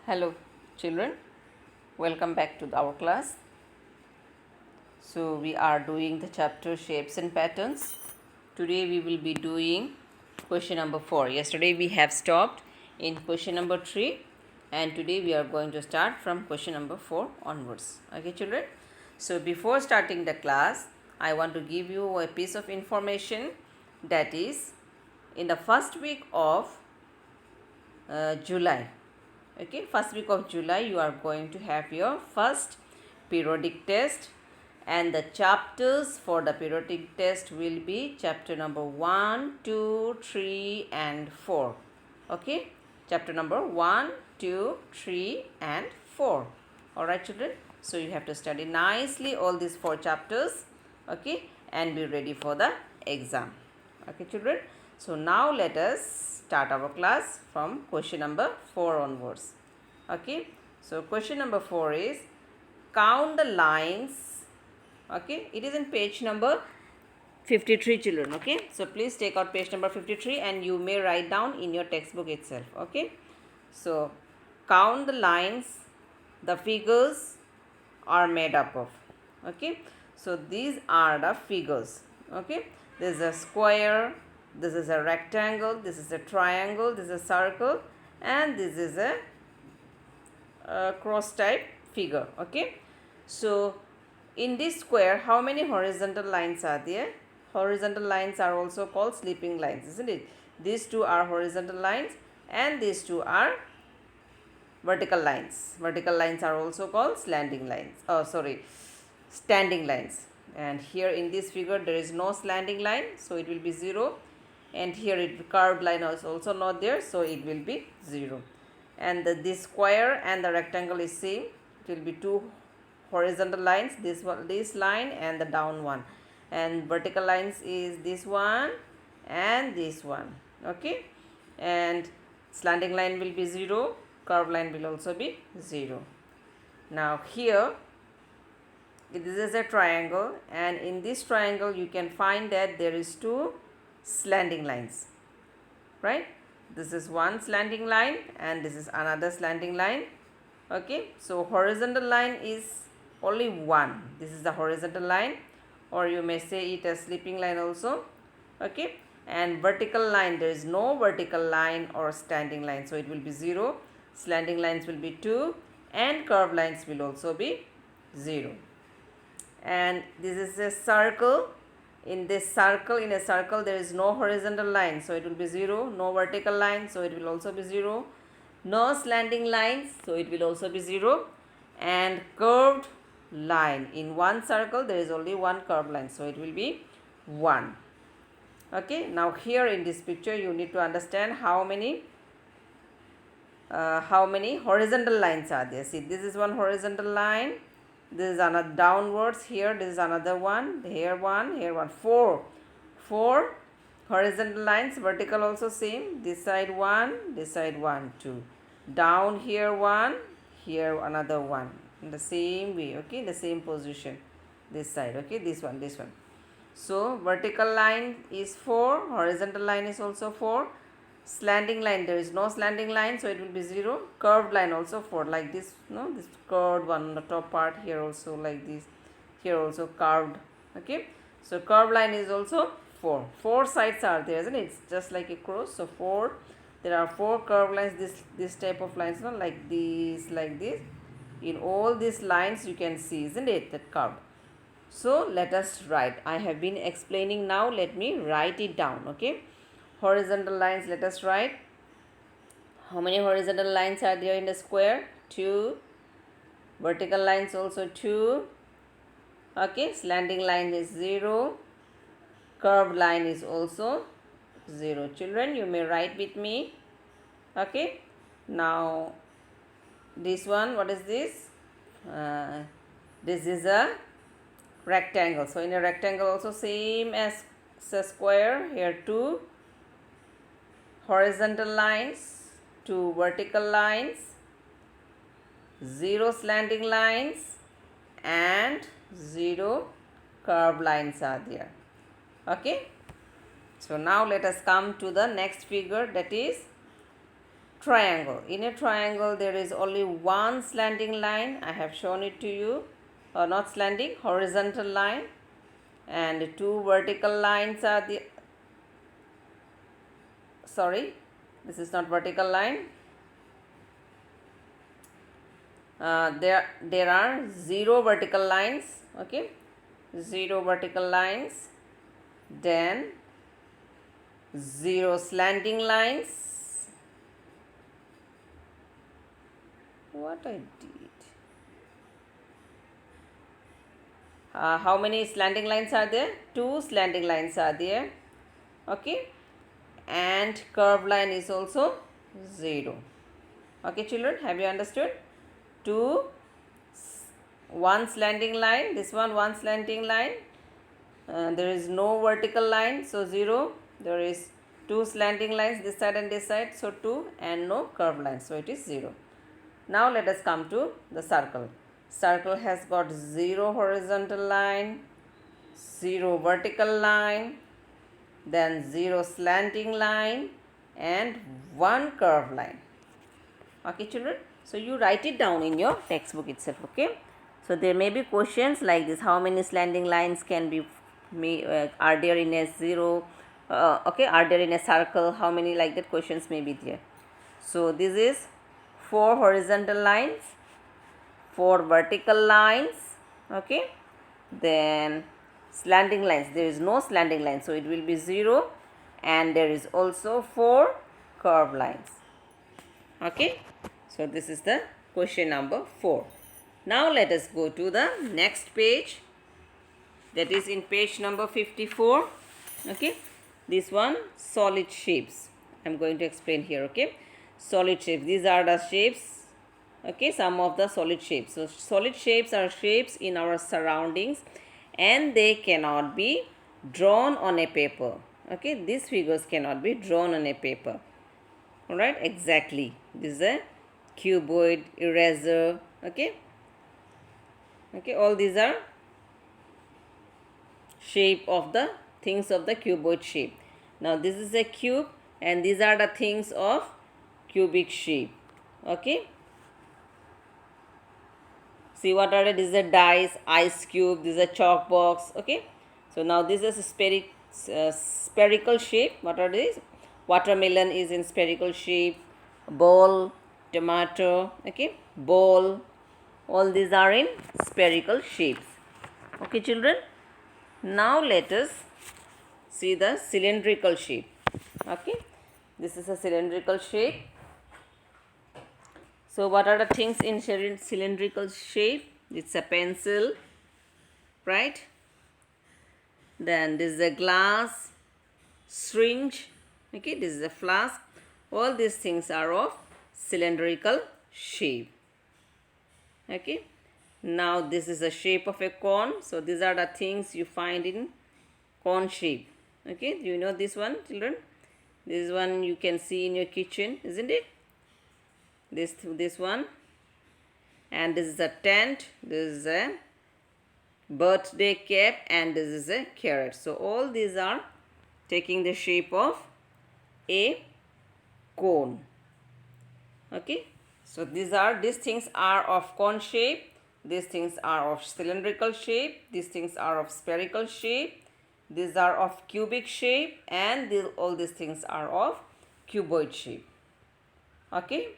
Hello children, welcome back to our class. So we are doing the chapter shapes and patterns. Today we will be doing question number 4. Yesterday we have stopped in question number 3 and today we are going to start from question number 4 onwards. Okay children? So before starting the class, I want to give you a piece of information, that is in the first week of July. Okay, first week of July you are going to have your first periodic test, and the chapters for the periodic test will be chapter number 1, 2, 3 and 4. Okay, chapter number 1, 2, 3 and 4. Alright children, so you have to study nicely all these 4 chapters, okay, and be ready for the exam. Okay children, so now let us start our class from question number 4 onwards. Okay, so question number 4 is count the lines. Okay, it is in page number 53 children. Okay, so please take out page number 53 and you may write down in your textbook itself. Okay, so count the lines the figures are made up of. Okay, so these are the figures. Okay, this is a square, this is a rectangle, this is a triangle, this is a circle, and this is a cross type figure. Okay, so in this square, how many horizontal lines are there? Horizontal lines are also called sleeping lines, isn't it? These two are horizontal lines and these two are vertical lines. Vertical lines are also called slanting lines. Standing lines. And here in this figure there is no slanting line, so it will be 0. And here curved line is also not there, so it will be 0. And this square and the rectangle is same. It will be two horizontal lines, this line and the down one, and vertical lines is this one and this one. Okay, and slanting line will be 0, curved line will also be 0. Now here this is a triangle, and in this triangle you can find that there is two slanting lines, right? This is one slanting line and this is another slanting line. Okay, so horizontal line is only one. This is the horizontal line, or you may say it as sleeping line also. Okay, and vertical line, there is no vertical line or standing line, so it will be 0. Slanting lines will be 2 and curved lines will also be 0. And this is a circle. In this circle, in a circle there is no horizontal line, so it will be 0. No vertical line, so it will also be 0. No slanting lines, so it will also be 0. And curved line, in one circle there is only one curved line, so it will be 1. Okay, now here in this picture you need to understand how many horizontal lines are there. See, this is one horizontal line, this is another downwards, here this is another one, here one, four horizontal lines, vertical also same, this side 1, 2, down here 1, here another one, in the same way. Okay, the same position this side. Okay, this one. So vertical line is 4, horizontal line is also 4. Slanting line, there is no slanting line, so it will be 0. Curved line also 4, like this, no, this curved one on the top part, here also like this, here also curved. Okay, so curved line is also 4 sides are there, isn't it? It's just like a cross, so 4, there are 4 curved lines, this type of lines, no, like this, like this. In all these lines you can see, isn't it, that curved. So let us write. I have been explaining, now let me write it down. Okay, horizontal lines, let us write. How many horizontal lines are there in the square? 2. Vertical lines also 2. Okay, slanting line is 0. Curved line is also 0. Children, you may write with me. Okay, now this one, what is this? This is a rectangle. So in a rectangle also same as a square, here 2 horizontal lines, 2 vertical lines, 0 slanting lines and 0 curved lines are there. Okay, so now let us come to the next figure, that is triangle. In a triangle, there is only one slanting line. I have shown it to you. Not slanting, horizontal line. And two vertical lines are the, sorry, this is not vertical line. There are 0 vertical lines, okay, 0 vertical lines, then 0 slanting lines. What I did? How many slanting lines are there? 2 slanting lines are there, okay, and curved line is also 0. Okay, children, have you understood? 2, 1 slanting line, this one slanting line, there is no vertical line, so 0. There is 2 slanting lines this side and this side, so 2, and no curved line, so it is 0. Now let us come to the circle. Circle has got 0 horizontal line, 0 vertical line, then 0 slanting line, and 1 curved line. Okay, children, so you write it down in your textbook itself. Okay, so there may be questions like this: how many slanting lines can be are there in a 0, okay, are there in a circle, how many, like that questions may be there. So this is 4 horizontal lines, 4 vertical lines, okay, then slanting lines, there is no slanting line, so it will be 0, and there is also 4 curved lines. Okay, so this is the question number 4. Now let us go to the next page, that is in page number 54. Okay, this one, solid shapes. I am going to explain here. Okay, solid shapes, these are the shapes, okay, some of the solid shapes. So solid shapes are shapes in our surroundings and they cannot be drawn on a paper. Okay, these figures cannot be drawn on a paper. Alright, exactly, this is a cuboid, eraser, okay, all these are shape of the things of the cuboid shape. Now this is a cube and these are the things of cubic shape. Okay, see what are it? This is a dice, ice cube, this is a chalk box. Okay, so now this is a spherical shape. What are these? Watermelon is in spherical shape, ball, tomato, okay, ball, all these are in spherical shapes. Okay, children, now let us see the cylindrical shape. Okay, this is a cylindrical shape. So what are the things in cylindrical shape? It's a pencil, right? Then this is a glass, syringe, okay, this is a flask. All these things are of cylindrical shape. Okay, now this is the shape of a cone. So these are the things you find in cone shape. Okay, do you know this one, children? This one you can see in your kitchen, isn't it? This one, and this is a tent, this is a birthday cap, and this is a carrot. So all these are taking the shape of a cone. Okay, so these things are of cone shape, these things are of cylindrical shape, these things are of spherical shape, these are of cubic shape, and all these things are of cuboid shape. Okay,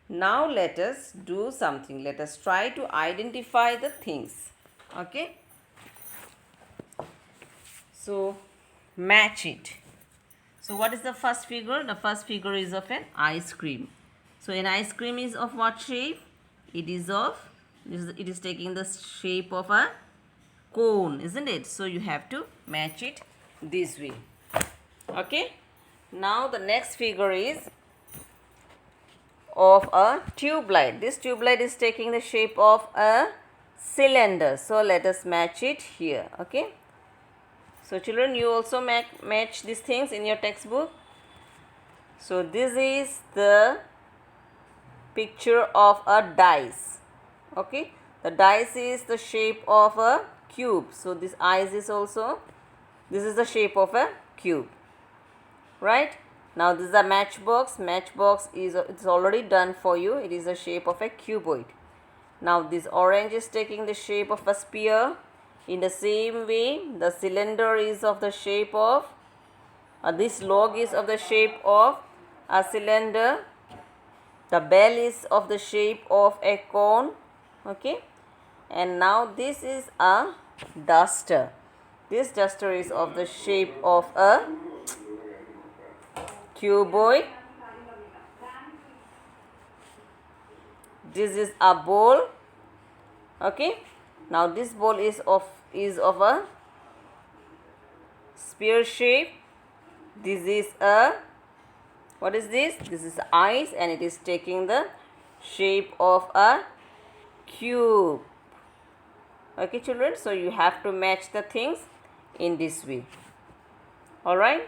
now let us do something. Let us try to identify the things. Okay, so match it. So what is the first figure? The first figure is of an ice cream. So an ice cream is of what shape? It is taking the shape of a cone, isn't it? So you have to match it this way. Okay, now the next figure is of a tube light. This tube light is taking the shape of a cylinder. So let us match it here. Okay, so children, you also match these things in your textbook. So this is the picture of a dice. Okay, the dice is the shape of a cube. So this eyes is also, this is the shape of a cube, right? Now this is a matchbox. Matchbox is it's already done for you. It is the shape of a cuboid. Now this orange is taking the shape of a sphere. In the same way, the cylinder is of the shape of, this log is of the shape of a cylinder. The bell is of the shape of a cone. Okay. And now this is a duster. This duster is of the shape of a cuboid. This is a bowl. Okay. Now this bowl is of a sphere shape. This is a, what is this? This is ice, and it is taking the shape of a cube. Okay, children, so you have to match the things in this way. Alright.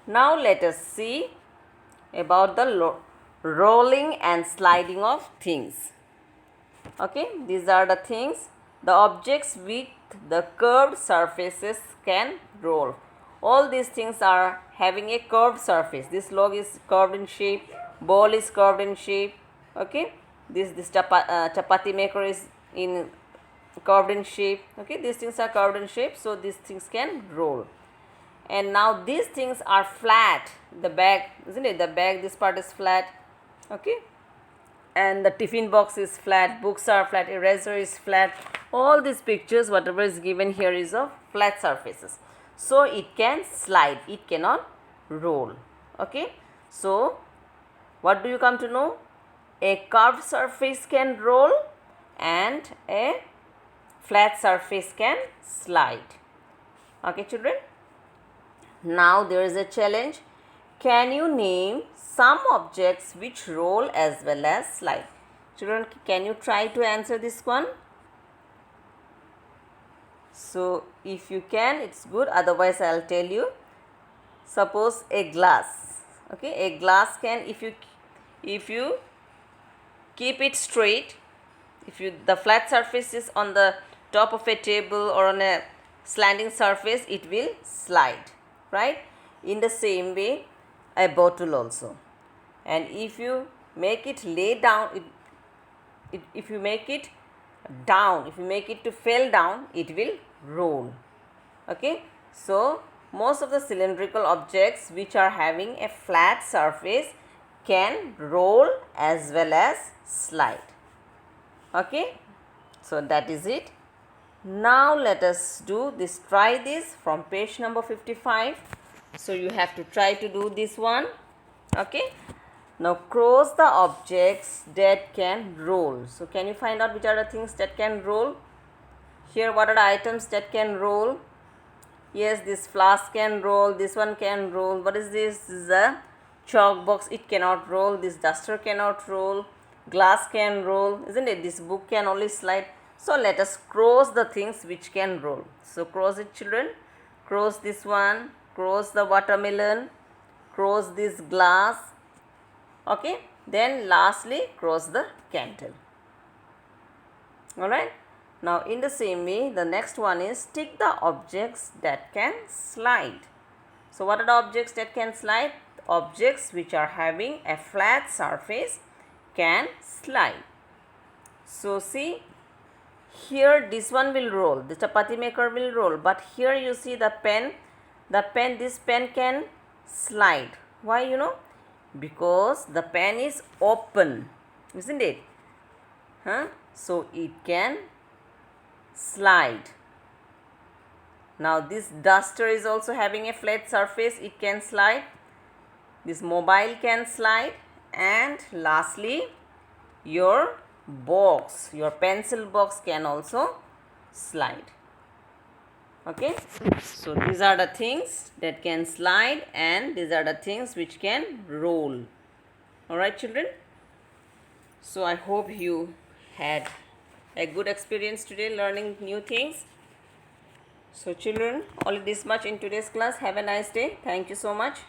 Now let us see about the rolling and sliding of things. Okay, these are the things. The objects with the curved surfaces can roll. All these things are having a curved surface. This log is curved in shape, bowl is curved in shape. Okay, this chapati maker is in curved in shape. Okay, these things are curved in shape, so these things can roll. And now these things are flat. The bag, isn't it? The bag, this part is flat. Okay, and the tiffin box is flat, books are flat, eraser is flat. All these pictures, whatever is given here, is of flat surfaces. So it can slide, it cannot roll. Okay, so what do you come to know? A curved surface can roll and a flat surface can slide. Okay, children. Now there is a challenge. Can you name some objects which roll as well as slide? Children, can you try to answer this one? So if you can, it's good. Otherwise, I'll tell you. Suppose a glass. Okay, a glass can, if you keep it straight, the flat surface is on the top of a table or on a slanting surface, it will slide, right? In the same way, a bottle also. And if you make it lay down, if you make it down, if you make it to fall down, it will roll. Okay, so most of the cylindrical objects which are having a flat surface can roll as well as slide. Okay, so that is it. Now let us do this, try this from page number 55. So you have to try to do this one. Okay, now cross the objects that can roll. So can you find out which are the things that can roll? Here, what are the items that can roll? Yes, this flask can roll, this one can roll. What is this? This is a chalk box, it cannot roll. This duster cannot roll. Glass can roll, isn't it? This book can only slide. So let us cross the things which can roll. So cross it, children. Cross this one, cross the watermelon, cross this glass. Okay, then lastly cross the candle. Alright. Now in the same way, the next one is tick the objects that can slide. So what are the objects that can slide? Objects which are having a flat surface can slide. So see, here this one will roll, the chapati maker will roll, but here you see the pen, this pen can slide. Why, you know? Because the pen is open, isn't it? So it can slide. Now this duster is also having a flat surface, it can slide. This mobile can slide. And lastly, your box, your pencil box can also slide. Okay, so these are the things that can slide and these are the things which can roll. Alright, children. So I hope you had a good experience today learning new things. So children, only this much in today's class. Have a nice day. Thank you so much.